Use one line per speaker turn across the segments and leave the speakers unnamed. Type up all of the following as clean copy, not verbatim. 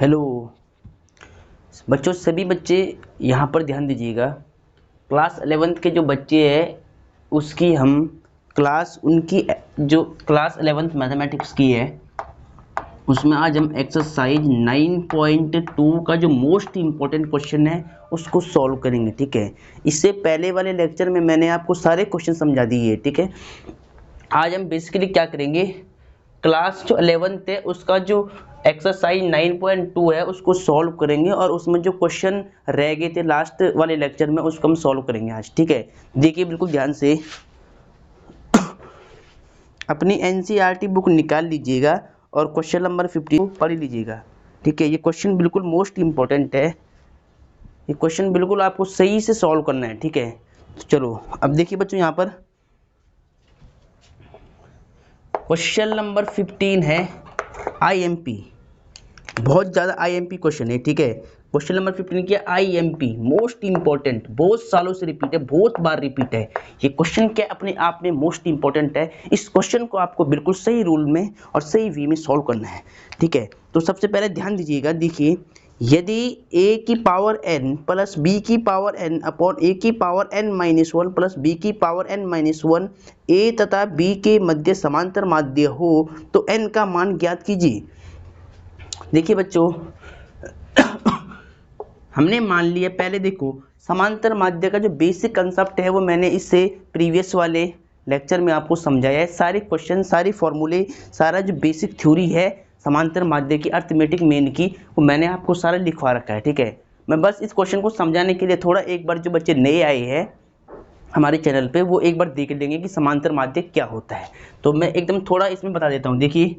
Hello बच्चों, सभी बच्चे यहाँ पर ध्यान दीजिएगा। क्लास 11th के जो बच्चे हैं उसकी हम उनकी जो क्लास 11th मैथमेटिक्स की है उसमें आज हम एक्सरसाइज 9.2 का जो मोस्ट इम्पोर्टेंट क्वेश्चन है उसको सॉल्व करेंगे। ठीक है, इससे पहले वाले लेक्चर में मैंने आपको सारे क्वेश्चन समझा दिए। ठीक है, आज हम बेसिकली क्या करेंगे, क्लास जो 11th है उसका जो एक्सरसाइज 9.2 है उसको सॉल्व करेंगे और उसमें जो क्वेश्चन रह गए थे लास्ट वाले लेक्चर में उसको हम सॉल्व करेंगे आज। ठीक है, देखिए बिल्कुल ध्यान से अपनी एनसीईआरटी बुक निकाल लीजिएगा और क्वेश्चन नंबर 50 पढ़ लीजिएगा। ठीक है, ये क्वेश्चन बिल्कुल मोस्ट इम्पोर्टेंट है, ये क्वेश्चन बिल्कुल आपको सही से सॉल्व करना है। ठीक है, तो चलो अब देखिए बच्चों, यहाँ पर क्वेश्चन नंबर 15 है आईएमपी, बहुत ज़्यादा आईएमपी क्वेश्चन है। ठीक है, क्वेश्चन नंबर 15 क्या, आईएमपी मोस्ट इंपॉर्टेंट, बहुत सालों से रिपीट है, बहुत बार रिपीट है। ये क्वेश्चन क्या अपने आप में मोस्ट इंपॉर्टेंट है। इस क्वेश्चन को आपको बिल्कुल सही रूल में और सही वे में सॉल्व करना है। ठीक है, तो सबसे पहले ध्यान दीजिएगा, देखिए यदि a की पावर n प्लस b की पावर n अपॉन a की power n minus 1 plus b की पावर n माइनस 1 a तथा b के मध्य समांतर माध्य हो तो n का मान ज्ञात कीजिए। देखिए बच्चों हमने मान लिया, पहले देखो समांतर माध्य का जो बेसिक कंसेप्ट है वो मैंने इससे प्रीवियस वाले लेक्चर में आपको समझाया है। सारे क्वेश्चन, सारी फॉर्मूले, सारा जो बेसिक थ्योरी है समांतर माध्य की, अर्थमेटिक मेन की, वो मैंने आपको सारा लिखवा रखा है। ठीक है, मैं बस इस क्वेश्चन को समझाने के लिए थोड़ा एक बार जो बच्चे नए आए हैं हमारे चैनल पे वो एक बार देख लेंगे कि समांतर माध्य क्या होता है। तो मैं एकदम थोड़ा इसमें बता देता हूँ। देखिए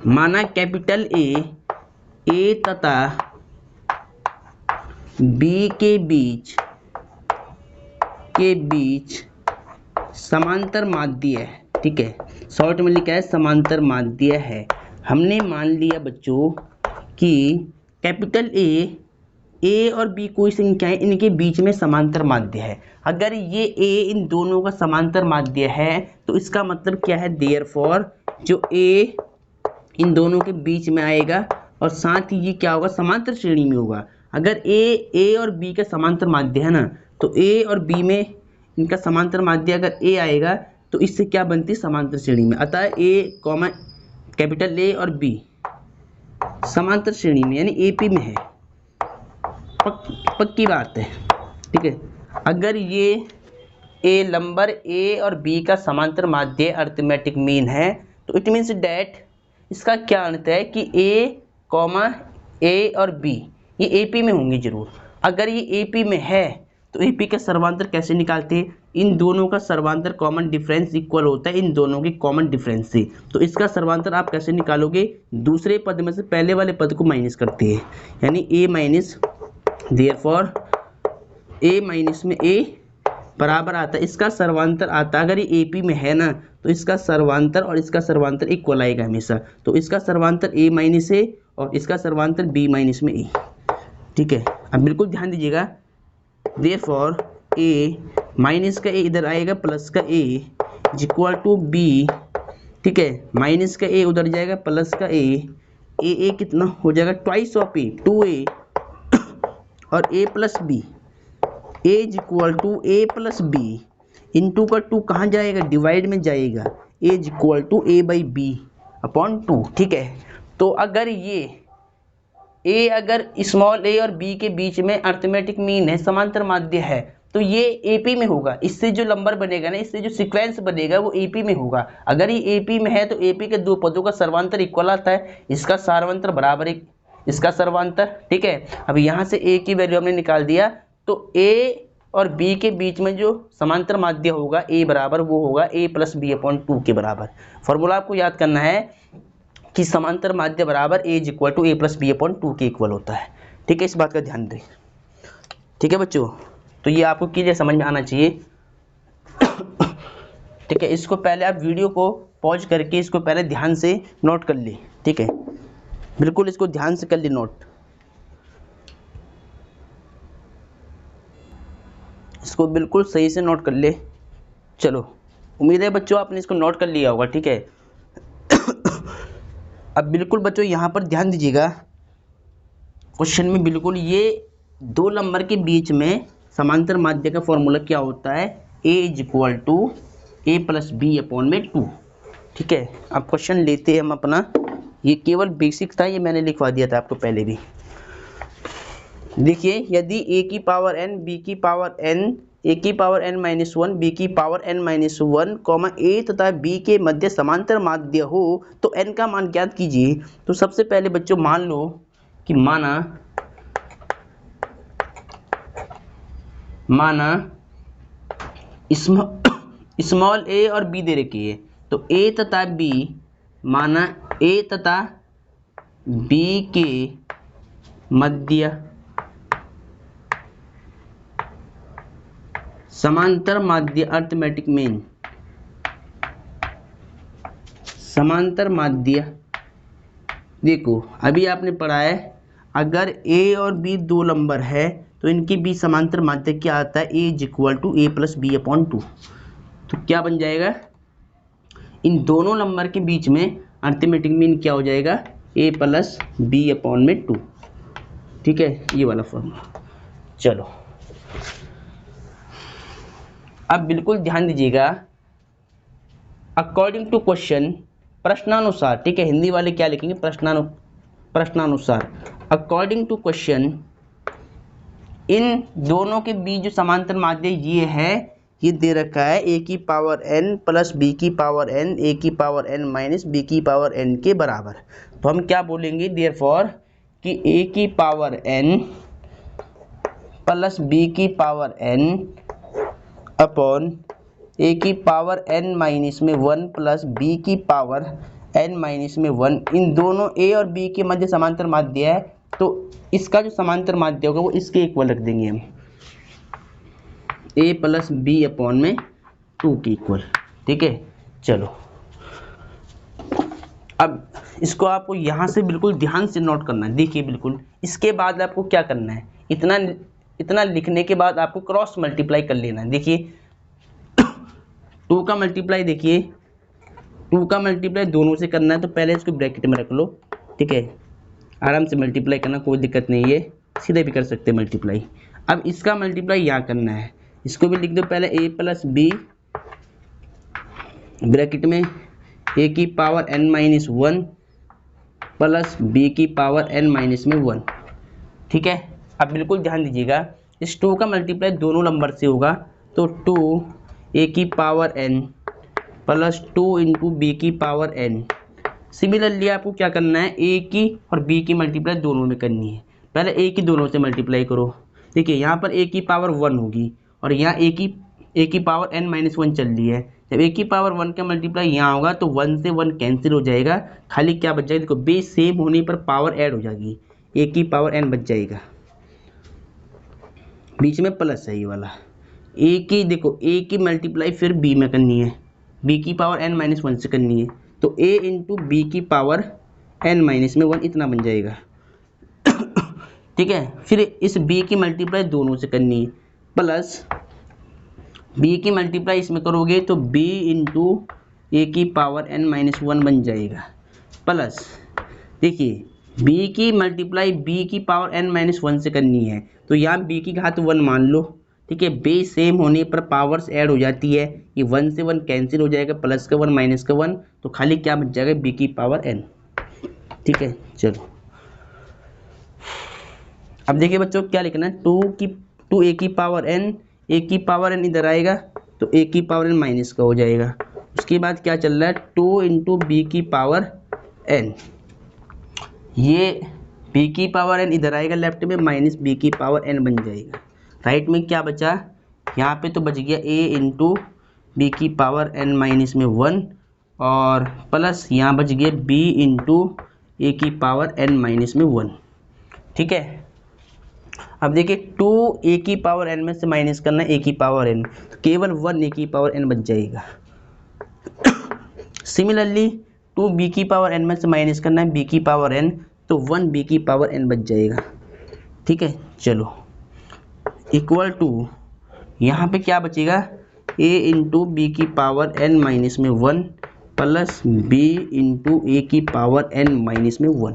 माना कैपिटल ए तथा बी के बीच समांतर माध्य है। ठीक है, शॉर्ट में लिखा है समांतर माध्य है। हमने मान लिया बच्चों कि कैपिटल ए और बी कोई संख्याएं इनके बीच में समांतर माध्य है। अगर ये ए इन दोनों का समांतर माध्य है तो इसका मतलब क्या है, देयरफॉर जो ए इन दोनों के बीच में आएगा और साथ ही ये क्या होगा, समांतर श्रेणी में होगा। अगर ए और बी का समांतर माध्य है ना, तो ए और बी में इनका समांतर माध्य अगर ए आएगा तो इससे क्या बनती है, समांतर श्रेणी में। अतः ए कॉमा कैपिटल ए और बी समांतर श्रेणी में यानी एपी में है, पक्की बात है। ठीक है, अगर ये ए नंबर ए और बी का समांतर माध्य अर्थमेटिक मीन है तो इट मीन्स डैट, इसका क्या अर्थ है कि ए और बी ये एपी में होंगे जरूर। अगर ये एपी में है तो एपी का सर्वांतर कैसे निकालते हैं, इन दोनों का सर्वांतर कॉमन डिफरेंस इक्वल होता है इन दोनों की कॉमन डिफरेंस से। तो इसका सर्वांतर आप कैसे निकालोगे, दूसरे पद में से पहले वाले पद को माइनस करते हैं, यानी ए माइनस, देयरफॉर ए माइनस में ए बराबर आता है, इसका सर्वांतर आता है, अगर ये एपी में है ना तो इसका सर्वांतर और इसका सर्वांतर इक्वल आएगा हमेशा। तो इसका सर्वांतर ए माइनस ए और इसका सर्वांतर बी माइनस में ए। ठीक है, अब बिल्कुल ध्यान दीजिएगा, देयरफॉर ए माइनस का ए इधर आएगा, प्लस का ए इक्वल टू बी। ठीक है, माइनस का ए उधर जाएगा, प्लस का ए कितना हो जाएगा, ट्वाइस ऑफ ए, 2a और a plus B, a equal to A plus B, into का 2 कहाँ जाएगा, डिवाइड में जाएगा, a equal to A by B upon 2। ठीक है, तो अगर ये a अगर स्मॉल a और b के बीच में अर्थमेटिक मीन है, समांतर माध्य है, तो ये AP में होगा। इससे जो नंबर बनेगा ना, इससे जो सीक्वेंस बनेगा वो AP में होगा। अगर ये AP में है तो AP के दो पदों का सर्वांतर इक्वल आता है, इसका सर्वांतर बराबर एक इसका सर्वांतर। ठीक है, अब यहाँ से A की वैल्यू हमने निकाल दिया, तो A और B के बीच में जो समांतर माध्य होगा A बराबर वो होगा A प्लस बी अपॉन 2 के बराबर। फॉर्मूला आपको याद करना है कि समांतर माध्य बराबर A equal to A plus B upon 2 के इक्वल होता है। ठीक है, इस बात का ध्यान दें। ठीक है बच्चों, तो ये आपको क्लियर समझ में आना चाहिए। ठीक है, इसको पहले आप वीडियो को पॉज करके इसको पहले ध्यान से नोट कर ले। ठीक है, बिल्कुल इसको ध्यान से कर ले नोट, इसको बिल्कुल सही से नोट कर ले। चलो, उम्मीद है बच्चों आपने इसको नोट कर लिया होगा। ठीक है, अब बिल्कुल बच्चों यहाँ पर ध्यान दीजिएगा, क्वेश्चन में बिल्कुल ये 2 नंबर के बीच में समांतर माध्य का फॉर्मूला क्या होता है, a is equal to A plus B upon में 2। ठीक है, अब क्वेश्चन लेते हैं हम अपना। ये केवल बेसिक था, ये मैंने लिखवा दिया था आपको पहले भी। देखिए, यदि a की पावर n, b की पावर n, a की पावर n माइनस 1, b की power n minus 1, comma a तथा b के मध्य समांतर माध्य हो तो n का मान ज्ञात कीजिए। तो सबसे पहले बच्चों मान लो कि माना स्मॉल a और b दे रखी है, तो a तथा b, माना a तथा b के मध्य समांतर माध्य, अर्थमेटिक मीन समांतर माध्य। देखो अभी आपने पढ़ा है, अगर a और b 2 नंबर है तो इनके बीच समांतर माध्य क्या आता है, a is equal to A plus B upon 2। तो क्या बन जाएगा, इन दोनों नंबर के बीच में अर्थमेटिक मीन क्या हो जाएगा, a प्लस बी अपॉन में 2। ठीक है, ये वाला फॉर्मूला। चलो अब बिल्कुल ध्यान दीजिएगा, अकॉर्डिंग टू क्वेश्चन, प्रश्नानुसार। ठीक है, हिंदी वाले क्या लिखेंगे, प्रश्नानुसार। अकॉर्डिंग टू क्वेश्चन, इन दोनों के बीच जो समांतर माध्य ये है, ये दे रखा है a की पावर n प्लस b की पावर n, a की पावर n माइनस b की पावर n के बराबर। तो हम क्या बोलेंगे, देयरफॉर कि a की पावर n प्लस b की पावर n अपॉन a की पावर n माइनस में 1 प्लस b की पावर n माइनस में 1, इन दोनों a और b के मध्य समांतर माध्य है, तो इसका जो समांतर माध्य होगा वो इसके इक्वल रख देंगे हम, a प्लस बी अपॉन में 2 के इक्वल। ठीक है, चलो अब इसको आपको यहाँ से बिल्कुल ध्यान से नोट करना है। देखिए बिल्कुल, इसके बाद आपको क्या करना है, इतना लिखने के बाद आपको क्रॉस मल्टीप्लाई कर लेना है। देखिए 2 का मल्टीप्लाई, देखिए 2 का मल्टीप्लाई दोनों से करना है, तो पहले इसको ब्रैकेट में रख लो। ठीक है, आराम से मल्टीप्लाई करना, कोई दिक्कत नहीं है, सीधे भी कर सकते हैं मल्टीप्लाई। अब इसका मल्टीप्लाई यहाँ करना है, इसको भी लिख दो पहले, a प्लस बी ब्रैकेट में a की power n minus 1 plus b की पावर n माइनस में 1। ठीक है, अब बिल्कुल ध्यान दीजिएगा, इस 2 का मल्टीप्लाई दोनों नंबर से होगा, तो 2 a की पावर n प्लस 2 इंटू बी की पावर n। सिमिलरली आपको क्या करना है, a की और b की मल्टीप्लाई दोनों में करनी है। पहले a की दोनों से मल्टीप्लाई करो। देखिए यहाँ पर a की पावर 1 होगी और यहाँ a की पावर n माइनस 1 चल रही है। जब a की पावर 1 का मल्टीप्लाई यहाँ होगा तो 1 से 1 कैंसिल हो जाएगा, खाली क्या बच जाएगा, देखो बेस सेम होने पर पावर ऐड हो जाएगी, a की पावर n बच जाएगा, बीच में प्लस है ये वाला। a की देखो a की मल्टीप्लाई फिर b में करनी है, b की पावर n माइनस 1 से करनी है, तो a इंटू बी की पावर n माइनस में 1 इतना बन जाएगा। ठीक है, फिर इस b की मल्टीप्लाई दोनों से करनी है, प्लस b की मल्टीप्लाई इसमें करोगे तो b इंटू ए की पावर n माइनस 1 बन जाएगा, प्लस देखिए b की मल्टीप्लाई b की पावर n माइनस 1 से करनी है, तो यहाँ b की घात 1 मान लो। ठीक है, बेस सेम होने पर पावर्स ऐड हो जाती है, ये 1 से 1 कैंसिल हो जाएगा, प्लस का 1 माइनस का 1, तो खाली क्या बच जाएगा, b की पावर n। ठीक है, चलो अब देखिए बच्चों क्या लिखना है, 2 a की पावर n, a की पावर n इधर आएगा तो a की पावर n माइनस का हो जाएगा। उसके बाद क्या चल रहा है, 2 इंटू बी की पावर n, ये b की पावर n इधर आएगा लेफ्ट में, माइनस b की पावर n बन जाएगा। राइट में क्या बचा, यहाँ पे तो बच गया a इंटू बी की पावर n माइनस में 1 और प्लस यहाँ बच गया b इंटू ए की पावर n माइनस में 1। ठीक है, अब देखिए 2 a की पावर n में से माइनस करना है a की पावर n, तो केवल 1 a की पावर n बच जाएगा। सिमिलरली 2 b की पावर n में से माइनस करना है b की पावर n, तो 1 b की पावर n बच जाएगा। ठीक है, चलो इक्वल टू यहाँ पे क्या बचेगा, a इंटू बी की पावर n माइनस में 1 प्लस बी इंटू ए की पावर एन माइनस में 1।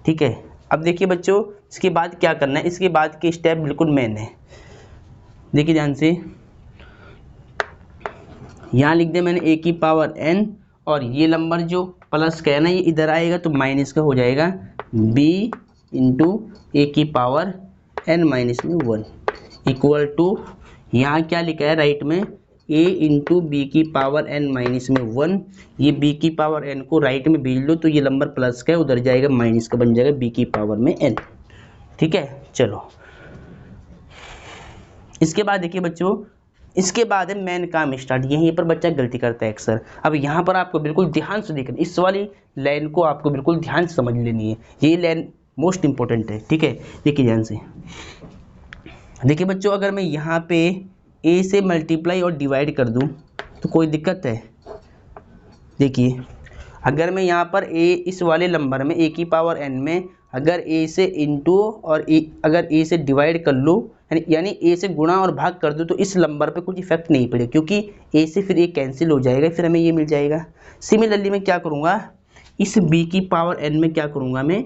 ठीक है, अब देखिए बच्चों इसके बाद क्या करना है, इसके बाद के स्टेप बिल्कुल मेन है। देखिए ध्यान से, यहाँ लिख दिया मैंने ए की पावर एन, और ये नंबर जो प्लस का है ना ये इधर आएगा तो माइनस का हो जाएगा बी इंटू ए की पावर एन माइनस में 1 इक्वल टू, यहाँ क्या लिखा है राइट में, ए इंटू बी की पावर एन माइनस में 1। ये बी की पावर एन को राइट में भेज लो तो ये नंबर प्लस का है, उधर जाएगा माइनस का, बन जाएगा बी की पावर में एन। ठीक है, चलो इसके बाद देखिए बच्चों, इसके बाद है मेन काम स्टार्ट। यहीं पर बच्चा गलती करता है अक्सर। अब यहाँ पर आपको बिल्कुल ध्यान से देखना, इस वाली लाइन को आपको बिल्कुल ध्यान से समझ लेनी है, ये लाइन मोस्ट इंपॉर्टेंट है। ठीक है, देखिए ध्यान से, देखिए बच्चों अगर मैं यहाँ पे ए से मल्टीप्लाई और डिवाइड कर दूँ तो कोई दिक्कत है। देखिए अगर मैं यहाँ पर ए इस वाले नंबर में ए की पावर एन में अगर ए से इंटू और अगर ए से डिवाइड कर लूँ, यानी ए से गुणा और भाग कर दूँ, तो इस नंबर पे कुछ इफेक्ट नहीं पड़ेगा क्योंकि ए से फिर ए कैंसिल हो जाएगा, फिर हमें ये मिल जाएगा। सिमिलरली मैं क्या करूँगा, इस बी की पावर एन में क्या करूँगा मैं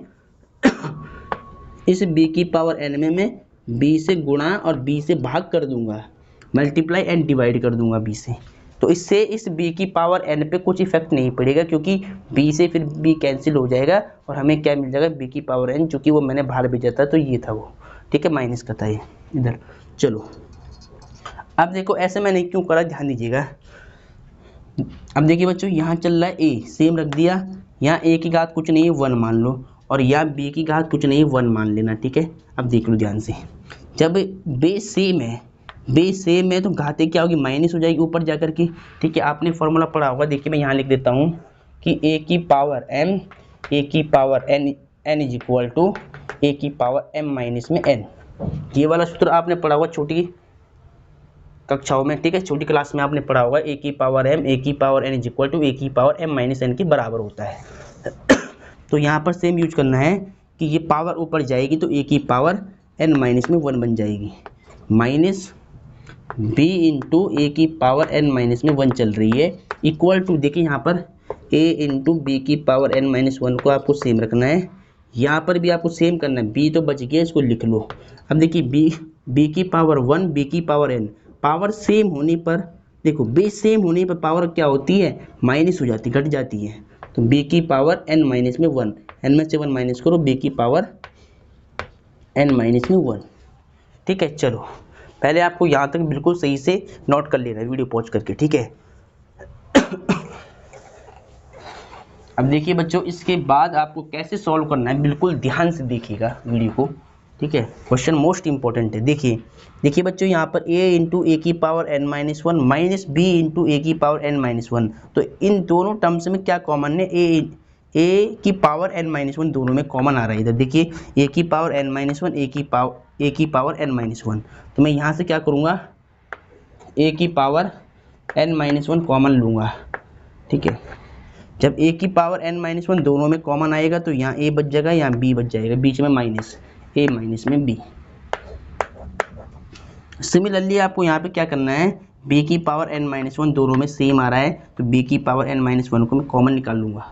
इस बी की पावर एन में मैं बी से गुणा और बी से भाग कर दूंगा, मल्टीप्लाई एंड डिवाइड कर दूंगा बी से, तो इससे इस b की पावर n पे कुछ इफेक्ट नहीं पड़ेगा क्योंकि b से फिर b कैंसिल हो जाएगा और हमें क्या मिल जाएगा, b की पावर n, जो कि वो मैंने बाहर भेजा था तो ये था वो। ठीक है, माइनस का था ये इधर। चलो अब देखो ऐसे मैंने क्यों करा, ध्यान दीजिएगा। अब देखिए बच्चों यहाँ चल रहा है a, सेम रख दिया, यहाँ a की घात कुछ नहीं है 1 मान लो, और यहाँ b की घात कुछ नहीं है 1 मान लेना। ठीक है, अब देख लो ध्यान से, जब बेस सेम है तो घातें क्या होगी, माइनस हो जाएगी ऊपर जाकर के। ठीक है, आपने फॉर्मूला पढ़ा होगा, देखिए मैं यहाँ लिख देता हूँ कि ए की पावर m ए की power n is equal to a की पावर m माइनस में n। ये वाला सूत्र आपने पढ़ा होगा छोटी कक्षाओं में। ठीक है, छोटी क्लास में आपने पढ़ा होगा, ए की पावर m ए की power n is equal to a की पावर m माइनस n के बराबर होता है। तो यहाँ पर सेम यूज करना है कि ये पावर ऊपर जाएगी तो ए की पावर n माइनस में 1 बन जाएगी, माइनस b इंटू ए की पावर n माइनस में 1 चल रही है, इक्वल टू, देखिए यहाँ पर a इंटू बी की पावर n माइनस 1 को आपको सेम रखना है, यहाँ पर भी आपको सेम करना है, b तो बच गया, इसको लिख लो। अब देखिए b की पावर 1 b की पावर n, पावर सेम होने पर, देखो बेस सेम होने पर पावर क्या होती है, माइनस हो जाती, घट जाती है। तो b की पावर n माइनस में 1, n में से 1 माइनस करो, b की पावर n माइनस में 1। ठीक है, चलो पहले आपको यहाँ तक बिल्कुल सही से नोट कर लेना है वीडियो पॉज करके। ठीक है, अब देखिए बच्चों इसके बाद आपको कैसे सॉल्व करना है, बिल्कुल ध्यान से देखिएगा वीडियो को। ठीक है, क्वेश्चन मोस्ट इंपॉर्टेंट है। देखिए बच्चों यहाँ पर a इंटू ए की power n minus 1 minus b into a की पावर n माइनस 1, तो इन दोनों टर्म्स में क्या कॉमन है, a की पावर n माइनस 1 दोनों में कॉमन आ रहा है। इधर देखिए a की पावर n माइनस 1 ए की पावर n माइनस 1, तो मैं यहाँ से क्या करूँगा, a की पावर n माइनस 1 कॉमन लूँगा। ठीक है, जब a की पावर n माइनस 1 दोनों में कॉमन आएगा तो यहाँ a बच जाएगा, यहाँ b बच जाएगा, बीच में माइनस, a माइनस में b। सिमिलरली आपको यहाँ पे क्या करना है, b की पावर n माइनस 1 दोनों में सेम आ रहा है तो b की पावर n माइनस 1 को मैं कॉमन निकाल लूँगा।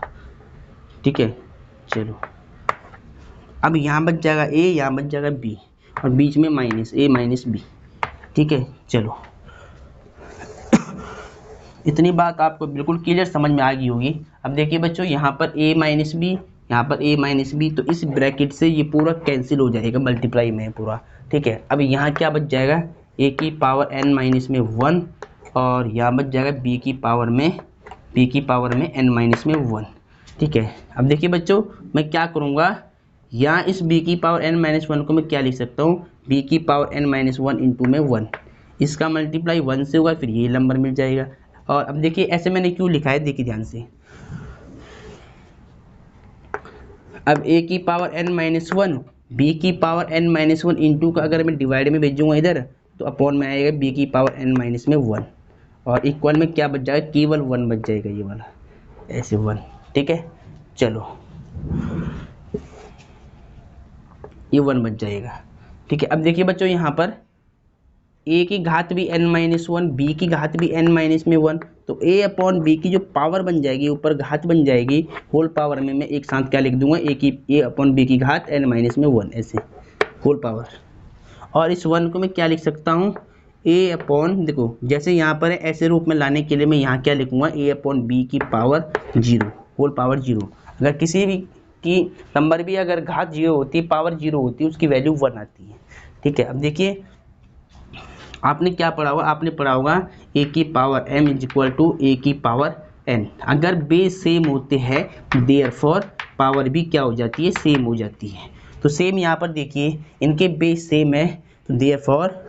ठीक है, चलो अब यहाँ बच जाएगा a, यहाँ बच जाएगा b, और बीच में माइनस, a माइनस b। ठीक है, चलो इतनी बात आपको बिल्कुल क्लियर समझ में आ गई होगी। अब देखिए बच्चों यहाँ पर a माइनस बी, यहाँ पर a माइनस बी, तो इस ब्रैकेट से ये पूरा कैंसिल हो जाएगा, मल्टीप्लाई में पूरा। ठीक है, अब यहाँ क्या बच जाएगा, a की पावर n माइनस में 1, और यहाँ बच जाएगा b की पावर में n माइनस में 1। ठीक है, अब देखिए बच्चों मैं क्या करूँगा, यहाँ इस b की पावर n माइनस 1 को मैं क्या लिख सकता हूँ, b की पावर n माइनस 1 इंटू में 1, इसका मल्टीप्लाई 1 से होगा, फिर ये नंबर मिल जाएगा। और अब देखिए ऐसे मैंने क्यों लिखा है, देखिए ध्यान से, अब a की पावर n माइनस 1 b की पावर n माइनस 1 इंटू का अगर मैं डिवाइड में भेजूंगा इधर तो अपॉन में आएगा b की पावर n माइनस में 1, और इक्वल में क्या बच जाएगा, केवल 1 बच जाएगा, ये वाला ऐसे 1। ठीक है, चलो ये 1 बच जाएगा। ठीक है, अब देखिए बच्चों यहाँ पर a की घात भी n माइनस 1, b की घात भी n माइनस में 1, तो a अपॉन बी की जो पावर बन जाएगी, ऊपर घात बन जाएगी, होल पावर में मैं एक साथ क्या लिख दूंगा, a अपॉन बी की घात n माइनस में 1 ऐसे होल पावर। और इस 1 को मैं क्या लिख सकता हूँ, a अपॉन, देखो जैसे यहाँ पर है ऐसे रूप में लाने के लिए मैं यहाँ क्या लिखूंगा, a अपॉन बी की पावर 0 होल पावर 0। अगर किसी भी की नंबर भी अगर घात 0 होती है, पावर 0 होती है, उसकी वैल्यू 1 आती है। ठीक है, अब देखिए आपने क्या पढ़ा होगा, आपने पढ़ा होगा a की power m is equal to a की पावर n। अगर बेस सेम होते हैं देयरफॉर पावर भी क्या हो जाती है, सेम हो जाती है। तो सेम यहाँ पर देखिए इनके बेस सेम है, तो देयरफॉर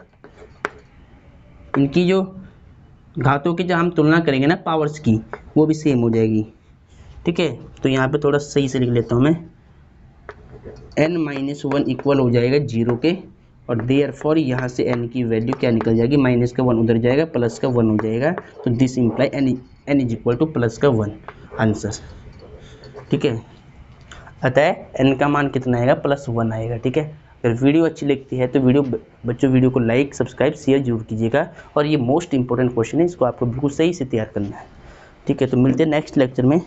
इनकी जो घातों की जब हम तुलना करेंगे ना पावर्स की, वो भी सेम हो जाएगी। ठीक है, तो यहाँ पे थोड़ा सही से लिख लेता हूँ मैं, n माइनस 1 इक्वल हो जाएगा 0 के, और देयरफॉर यहाँ से n की वैल्यू क्या निकल जाएगी, माइनस का 1 उधर जाएगा, प्लस का 1 हो जाएगा। तो this imply n is equal two plus का 1 आंसर। ठीक है, अतः n का मान कितना आएगा, +1 आएगा। ठीक है, अगर वीडियो अच्छी लगती है तो वीडियो को लाइक सब्सक्राइब शेयर जरूर कीजिएगा। और ये मोस्ट इंपॉर्टेंट क्वेश्चन है, इसको आपको बिल्कुल सही से तैयार करना है। ठीक है, तो मिलते हैं नेक्स्ट लेक्चर में।